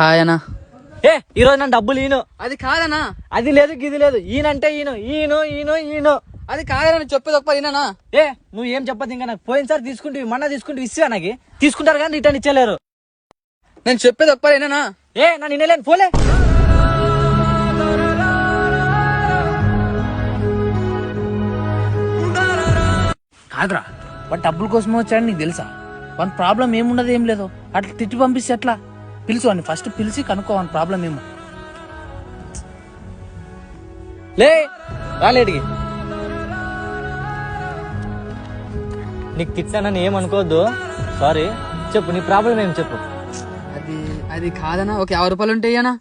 Hi అన్న. ఈ రోజు నన్ను డబ్బులు ఈను. అది కాదనా. అది లేదు గిది లేదు. ఈయనంటే ఈయను. అది కాదనా, చెప్పేది ఒక్క ఈయననా. నువ్వు ఏం చెప్పదు ఇంకా. నాకు పోయినసారి తీసుకుంటే మొన్న తీసుకుంటే ఇస్తా. నాకు తీసుకుంటారు కానీ రిటర్న్ ఇచ్చలేరు. నేను చెప్పేది ఒక్క ఈయననా. నన్ను వినలేను పోలే. కాదురా, వాడు డబ్బుల కోసం వచ్చాడు నీకు తెలుసా? వాని ప్రాబ్లం ఏముండదు, ఏం లేదు. అట్లా తిట్టి పంపిస్తే ఎట్లా? పిలుచు వాడిని, ఫస్ట్ పిలిచి కనుక్కో వాని ప్రాబ్లం ఏమో. రాలేడికి నీకు తిట్టానని ఏమనుకోవద్దు. సారీ. చెప్పు నీ ప్రాబ్లం ఏం చెప్పు. అది కాదనా. ఒక 50 రూపాయలు ఉంటాయనా.